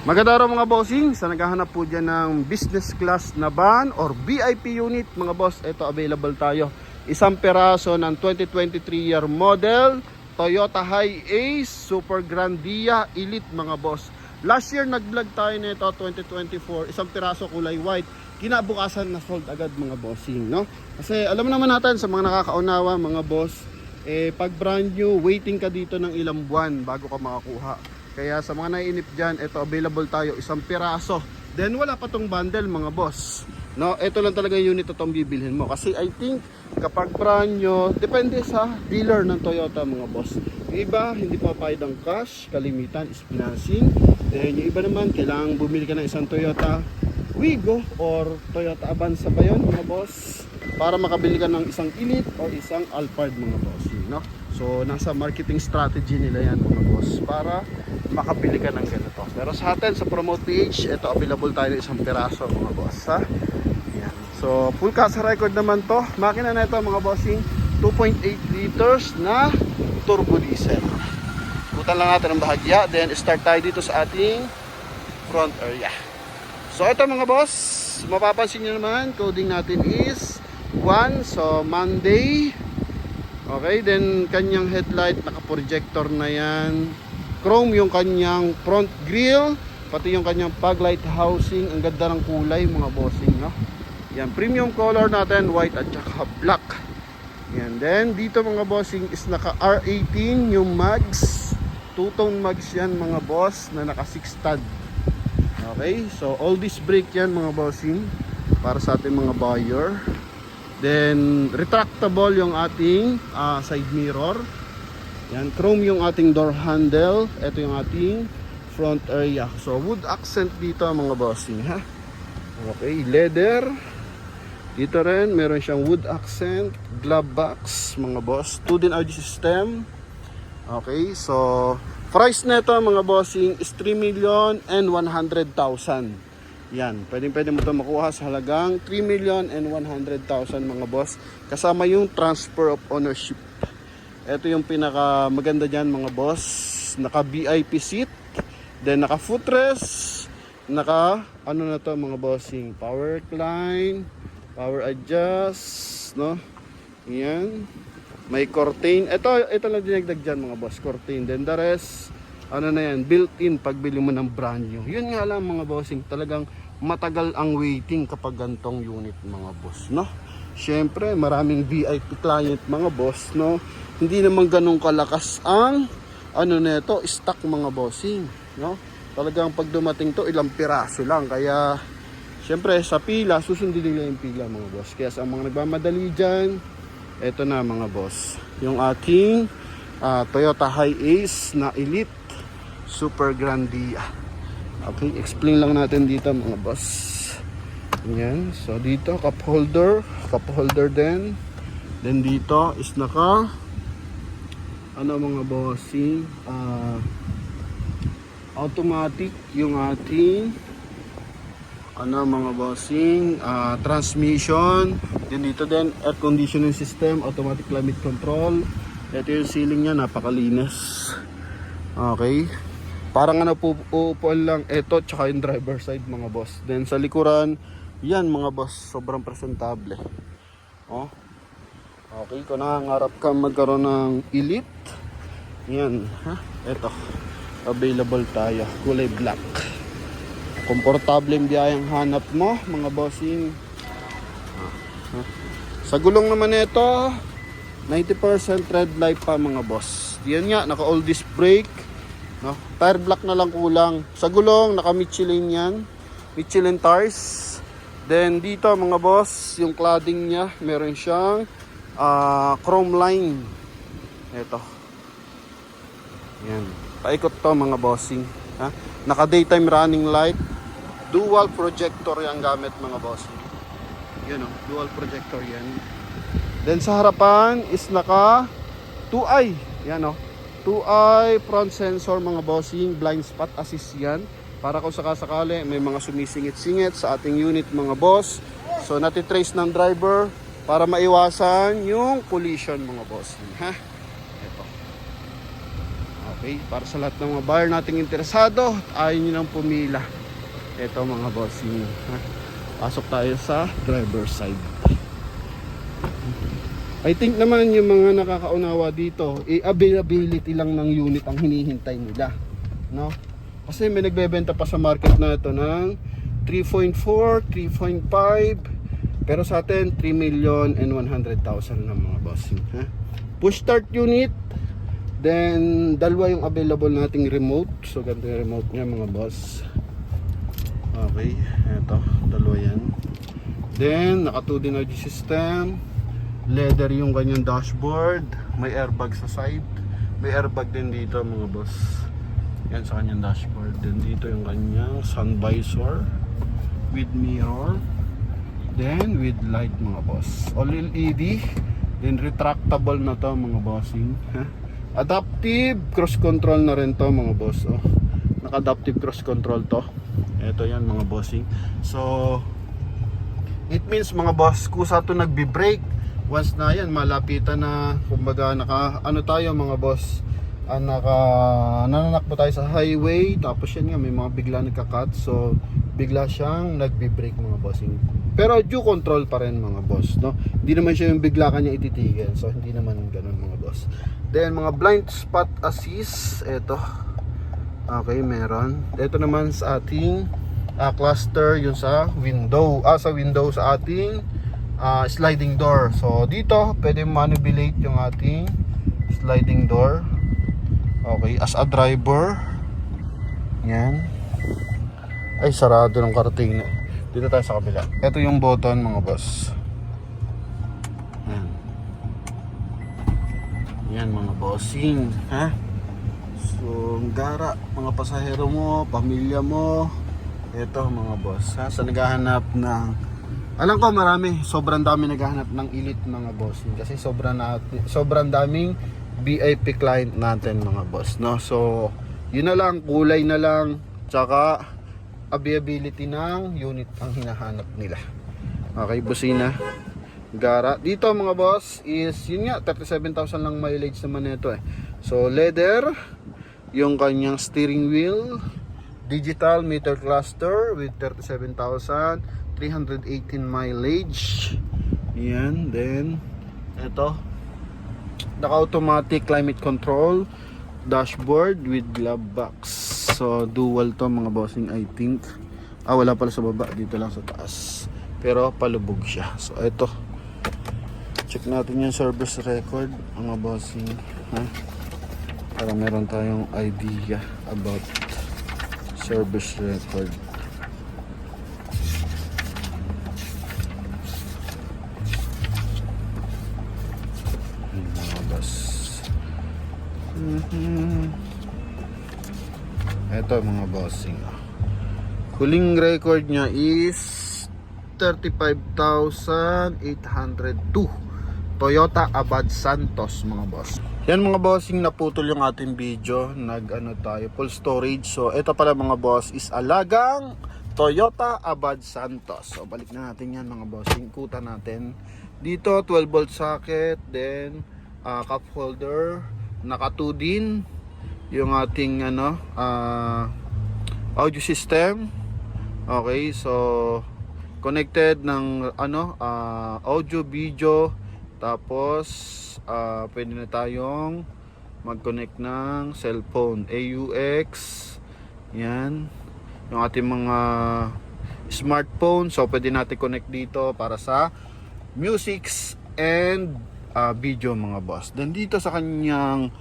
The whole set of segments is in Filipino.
Maganda araw mga bossing, sa naghahanap po dyan ng business class na van or VIP unit mga boss, ito available tayo. Isang peraso ng 2023 year model Toyota Hiace Super Grandia Elite mga boss. Last year nag-vlog tayo nito 2024, isang peraso kulay white. Kinabukasan na sold agad mga bossing, no? Kasi alam naman natin sa mga nakakaunawa mga boss, pag brand new, waiting ka dito ng ilang buwan bago ka makakuha. Kaya sa mga naiinip dyan, ito available tayo, isang piraso. Then wala pa tong bundle mga boss. No, ito lang talaga yung unit itong bibilhin mo. Kasi I think kapag brand nyo, depende sa dealer ng Toyota mga boss. Yung iba, hindi pa papayad ng cash, kalimitan is financing. Then yung iba naman, kailangan bumili ka ng isang Toyota Wigo or Toyota Avanza ba yun mga boss? Para makabili ka ng isang Elite o isang Alphard mga boss. No? So nasa marketing strategy nila yan mga boss para makabili ka ng ganito. Pero sa atin sa promote page, ito available tayo ng isang piraso mga boss ha. Yan. So full kasa record naman to. Makina na ito mga bossing, 2.8 liters na turbo diesel. Butan lang natin ang bahagya, then start tayo dito sa ating front area. So ito mga boss, mapapansin nyo naman, coding natin is 1, so Monday. Okay, then kanyang headlight naka-projector na yan. Chrome yung kanyang front grille, pati yung kanyang fog light housing. Ang ganda ng kulay mga bossing, no? Yan, premium color natin, white at saka black. Yan, then dito mga bossing is naka R18 yung mags. Two-tone mags yan mga boss na naka 6 stud. Okay, so all this brake yan mga bossing para sa ating mga buyer. Then retractable yung ating side mirror. Yan, chrome yung ating door handle. Ito yung ating front area. So wood accent dito mga bossing ha. Okay, leather. Dito rin meron siyang wood accent, glove box mga boss. 2 din audio system. Okay, so price nito mga bossing is 3,100,000. Yan, pwede mo ito makuha sa halagang 3,100,000 mga boss. Kasama yung transfer of ownership. Ito yung pinaka maganda dyan mga boss. Naka VIP seat, then naka footrest, naka ano na to mga bossing, power recline, power adjust, no? Yan. May curtain. Ito lang dinagdag dyan mga boss, curtain. Then the rest, ano na yan, built-in pagbili mo ng brand new. Yun nga lang mga bossing, talagang matagal ang waiting kapag gantong unit mga boss, no? Syempre, maraming VIP client mga boss, no? Hindi naman ganun kalakas ang ano nito, stock mga bossing, no? Talagang pag dumating to, ilang piraso lang. Kaya syempre sa pila, susundin nila yung pila mga boss. Kaya sa mga nagmamadali dyan, eto na mga boss, yung ating Toyota Hiace na Elite Super Grandia. Okay, explain lang natin dito mga boss. Yan, so dito cup holder din. Then dito is naka ano mga bossing, automatic yung ating ano mga bossing, transmission. Then dito din air conditioning system, automatic climate control. Ito yung ceiling niya, napakalinis. Okay, parang ano po upuan lang ito, tsaka yung driver side mga boss. Then sa likuran, yan mga boss, sobrang presentable. Oh, okay, kung nangangarap ka magkaroon ng Elite, yan ha, ito available tayo, kulay black. Komportable yung biyayang hanap mo mga bossing. Sa gulong naman ito, 90% red light pa mga boss. Yan nga, naka all disc brake, no? Tire black na lang kulang. Sa gulong naka Michelin yan, Michelin tires. Then dito mga boss, yung cladding niya meron siyang chrome line. Ito, yan, paikot to mga bossing ha? Naka daytime running light, dual projector yung gamit mga bossing. Yun o, dual projector yan. Then sa harapan is naka 2i. Yan o, 2i front sensor mga bossing, blind spot assist yan. Para kung sakasakali may mga sumisingit-singit sa ating unit mga boss. So natitrace ng driver para maiwasan yung collision mga bossing ha. Ito. Okay. Okay, para sa lahat ng mga buyer nating interesado, ayaw nyo nang pumila. Ito mga bossing, ha? Pasok tayo sa driver's side. I think naman yung mga nakakaunawa dito, availability lang ng unit ang hinihintay nila, no? Kasi may nagbebenta pa sa market na ito ng 3.4, 3.5, pero sa atin 3,100,000 ng mga bossing, ha? Push start unit. Then dalawa yung available nating remote. So ganito yung remote niya mga boss. Okay, eto, dalawa yan. Then naka 2D energy system. Leather yung kanyang dashboard. May airbag sa side. May airbag din dito mga boss. Yan sa kanyang dashboard. Then dito yung kanyang sun visor with mirror. Then with light mga boss. All LED. Then retractable na to mga bossing, ha? Adaptive cruise control na rin to mga boss. Oh, naka-adaptive cruise control to. Ito yan mga bossing. So it means mga boss, kusa to nagbi-brake. Once na yan, malapitan na, kumbaga naka ano tayo mga boss, nananakbo tayo sa highway. Tapos yan nga, may mga bigla nagka-cut. So bigla siyang nagbi-brake mga bossing. Pero due control pa rin mga boss, no? Hindi naman siya yung bigla kanya ititigil. So hindi naman ganun mga boss. Then mga blind spot assist, ito. Okay, meron. Ito naman sa ating cluster yung sa window, sa window sa ating sliding door. So dito pwede manipulate yung ating sliding door. Okay, as a driver. Yan. Ay, sarado ng karating. Dito tayo sa kabila. Ito yung button mga boss. Yan. Yan mga bossing, ha? So, gara, mga pasahero mo, pamilya mo. Ito mga boss, ha? Sa naghahanap ng, alam ko marami, sobrang dami naghahanap ng elite mga bossing. Kasi sobrang daming VIP client natin mga boss, no? So, yun na lang, kulay na lang, tsaka availability ng unit ang hinahanap nila. Okay, busina, gara. Dito mga boss is yun nga, 37,000 lang mileage naman nito eh. So leather, yung kanyang steering wheel, digital meter cluster with 37,318 mileage. Yan, then ito, naka-automatic climate control dashboard with glove box. So dual to mga bossing, I think. Wala pala sa baba, dito lang sa taas. Pero palubog siya. So ito, check natin yung service record mga bossing, ha? Para meron tayong idea about service record. Mga boss. Ito mga bossing, huling record nya is 35,802. Toyota Abad Santos mga boss. Yan mga bossing, naputol yung ating video. Tayo full storage. So ito pala mga boss is alagang Toyota Abad Santos. So balik na natin yan mga bossing. Kuta natin dito 12 volt socket. Then cup holder. Naka 2 din yung ating audio system. Okay, so connected ng audio, video, tapos pwede na tayong mag-connect ng cellphone, AUX. Yan yung ating mga smartphone. So pwede natin connect dito para sa musics and video mga boss. Then dito sa kanyang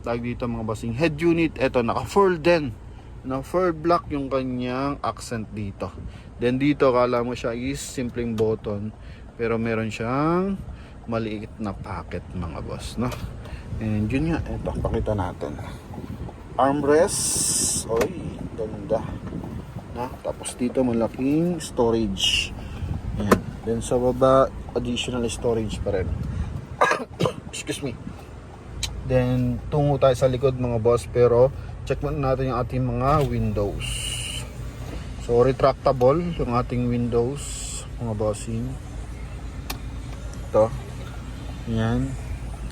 tag dito mga bossing, head unit, eto naka full din, no, full black yung kanyang accent dito. Then dito kala mo siya is simpleng button, pero meron siyang maliit na packet mga boss, no. And yun nga, eto pakita natin, armrest, oy ganda na. Tapos dito malaking storage. Ayan. Then sa baba additional storage pa rin. Excuse me. Then tungo tayo sa likod mga boss, pero check muna natin yung ating mga windows. So retractable yung ating windows mga bossing. Ito, yan,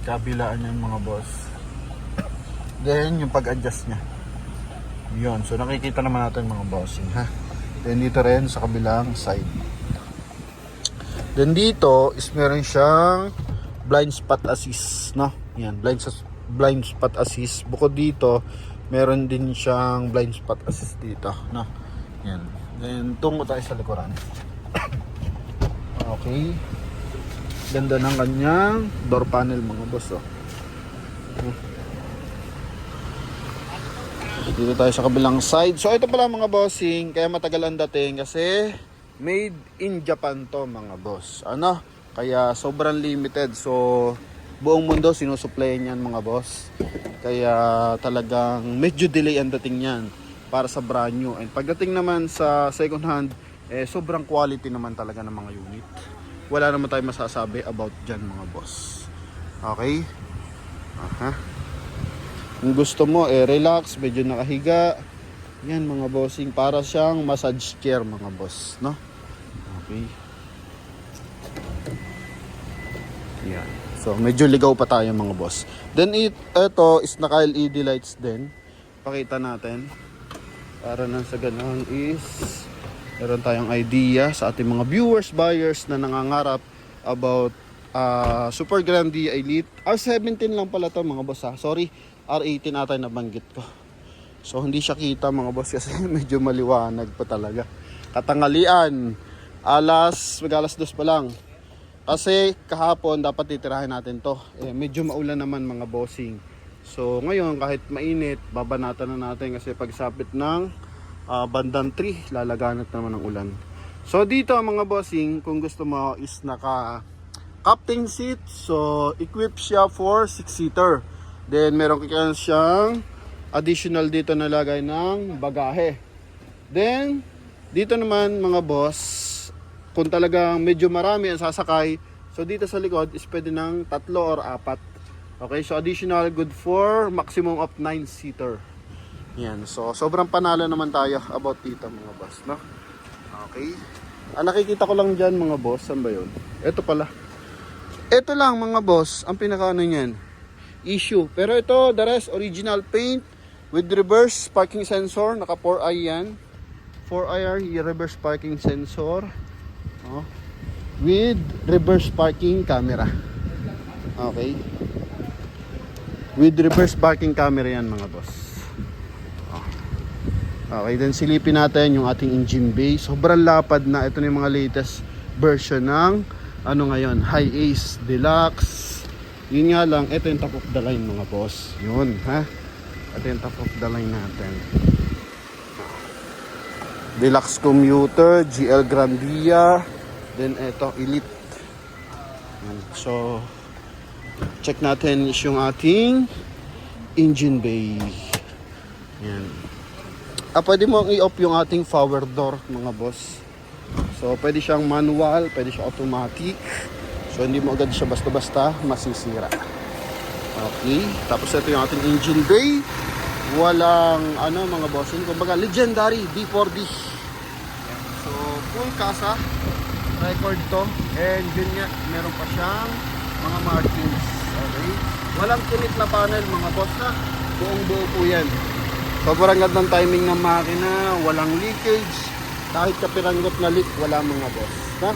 kabilaan yan mga boss. Then, yung pag-adjust niya. Yun. So, nakikita naman natin mga bossing, ha? Then, dito rin sa kabilang side. Then, dito is meron siyang blind spot assist, no? Yan, blind spot assist. Bukod dito, meron din siyang blind spot assist dito, no? Yan. Then, tungo tayo sa likuran. Okay. Ganda ng kanyang door panel mga boss, oh. Dito tayo sa kabilang side. So ito pala mga bossing, kaya matagal ang dating kasi made in Japan to mga boss. Ano? Kaya sobrang limited. So buong mundo sinusuplayan yan mga boss. Kaya talagang medyo delay ang dating yan para sa brand new. And pagdating naman sa second hand, sobrang quality naman talaga ng mga unit. Wala naman tayong masasabi about dyan mga boss. Okay? Aha. Kung gusto mo, relax, medyo nakahiga. Yan mga bossing, para siyang massage chair mga boss, no? Okay. Yan. So, medyo ligaw pa tayo mga boss. Then, ito is naka-LED lights din. Pakita natin. Para nang sa ganun is meron tayong idea sa ating mga viewers, buyers na nangangarap about Super Grande Elite. R17 lang pala to mga boss, ha. Sorry, R18 ata yung nabanggit ko. So hindi siya kita mga boss kasi medyo maliwanag pa talaga. Katangalian, mag alas 2 pa lang. Kasi kahapon dapat titirahin natin to. Medyo maulan naman mga bossing. So ngayon kahit mainit, babanatan na natin kasi pagsapit ng bandang 3, lalaganat naman ng ulan. So dito mga bossing, kung gusto mo is naka captain seat. So equipped siya for 6-seater. Then meron siyang additional dito na lagay ng bagahe. Then dito naman mga boss, kung talagang medyo marami ang sasakay, so dito sa likod is pwede ng 3 or 4. Okay, so additional good for maximum of 9-seater. Yan, so sobrang panalo naman tayo about dito mga boss, no? Okay. Nakikita ko lang dyan mga boss, saan ba yun? Ito pala. Ito lang mga boss, ang pinakaano niyan, issue. Pero ito, the rest, original paint with reverse parking sensor. Naka 4i yan. 4i reverse parking sensor. Oh. With reverse parking camera. Okay. With reverse parking camera yan mga boss. Okay, then silipin natin yung ating engine bay. Sobrang lapad na. Ito na yung mga latest version ng ano ngayon, High Ace Deluxe. Yun nga lang, ito yung top of the line mga boss. Yun, ha? Ito yung top of the line natin. Deluxe Commuter, GL Grandia. Then ito, Elite. Yan. So, check natin is yung ating engine bay. Yan. Pwede mo i-off yung ating power door mga boss. So pwede siyang manual, pwede siyang automatic. So hindi mo agad siya basta-basta masisira. Okay, tapos ito yung ating engine bay. Walang ano mga boss, kumbaga legendary D4D. So full kasa record to, and yun nga, meron pa siyang mga markings. Okay, walang kinit na panel mga boss, na buong buo po yan. Sobrang gandang timing ng makina, walang leakage, kahit kapiranggot na leak, wala mga boss. Ha?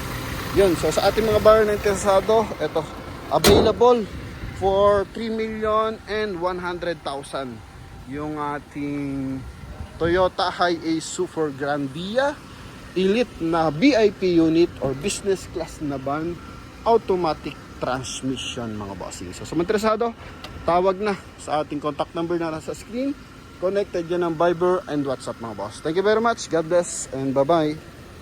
Yun, so sa ating mga buyer na interesado, ito, available for 3,100,000 yung ating Toyota Hi-Ace Super Grandia Elite na VIP unit or business class na van, automatic transmission mga bossing. So sa mga interesado, tawag na sa ating contact number na nasa screen. Connected yan ng Viber and WhatsApp mga boss. Thank you very much. God bless and bye-bye.